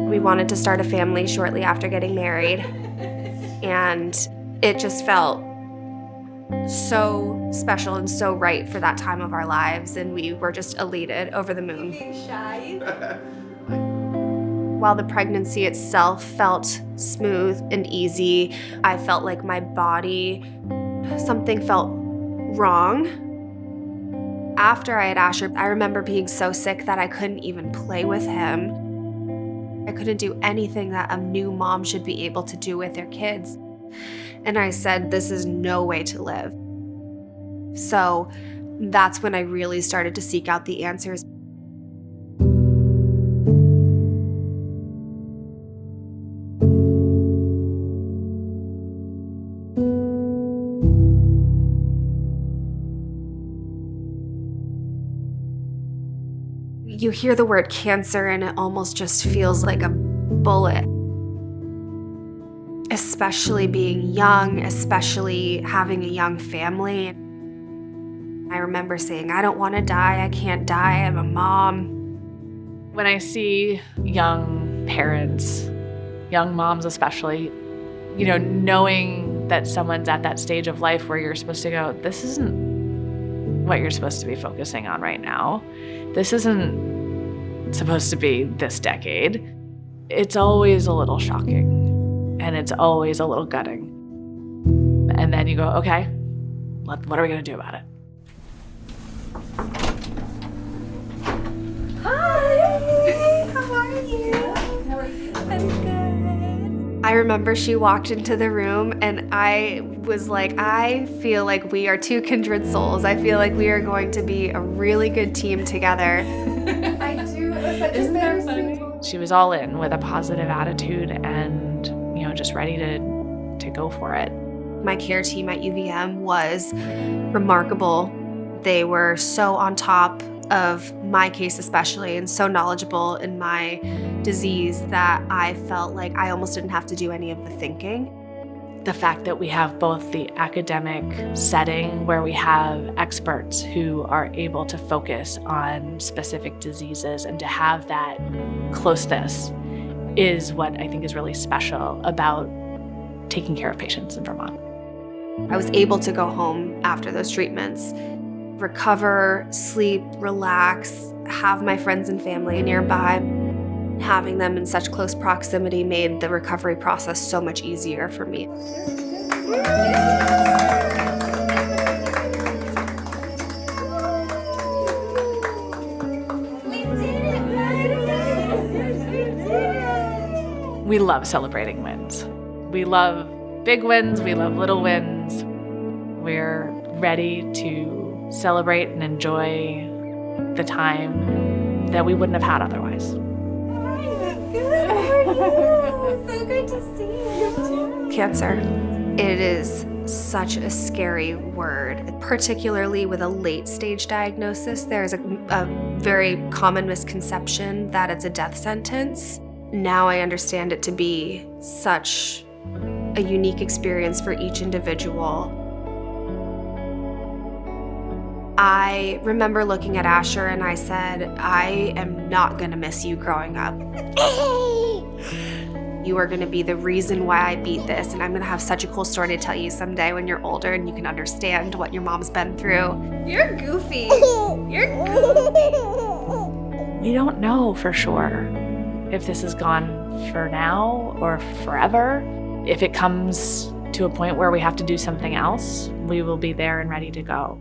We wanted to start a family shortly after getting married, and it just felt so special and so right for that time of our lives, and we were just elated, over the moon. While the pregnancy itself felt smooth and easy, I felt like my body, something felt wrong. After I had Asher, I remember being so sick that I couldn't even play with him. I couldn't do anything that a new mom should be able to do with their kids. And I said, this is no way to live. So that's when I really started to seek out the answers. You hear the word cancer and it almost just feels like a bullet. Especially being young, especially having a young family. I remember saying, I don't want to die, I can't die, I'm a mom. When I see young parents, young moms especially, knowing that someone's at that stage of life where you're supposed to go, this isn't what you're supposed to be focusing on right now. This isn't supposed to be this decade. It's always a little shocking, and it's always a little gutting. And then you go, okay, what are we gonna do about it? Hi, how are you? I'm good. I remember she walked into the room and I was like, I feel like we are two kindred souls. I feel like we are going to be a really good team together. I do, it was such a bittersweet. She was all in with a positive attitude and, just ready to go for it. My care team at UVM was remarkable. They were so on top of my case especially, and so knowledgeable in my disease that I felt like I almost didn't have to do any of the thinking. The fact that we have both the academic setting where we have experts who are able to focus on specific diseases and to have that closeness is what I think is really special about taking care of patients in Vermont. I was able to go home after those treatments, recover, sleep, relax, have my friends and family nearby. Having them in such close proximity made the recovery process so much easier for me. We love celebrating wins. We love big wins, we love little wins. We're ready to celebrate and enjoy the time that we wouldn't have had otherwise. Good, how are you? So good to see you. Cancer. It is such a scary word, particularly with a late stage diagnosis. There's a very common misconception that it's a death sentence. Now I understand it to be such a unique experience for each individual. I remember looking at Asher and I said, I am not gonna miss you growing up. You are gonna be the reason why I beat this, and I'm gonna have such a cool story to tell you someday when you're older and you can understand what your mom's been through. You're goofy. You're goofy. We don't know for sure if this is gone for now or forever. If it comes to a point where we have to do something else, we will be there and ready to go.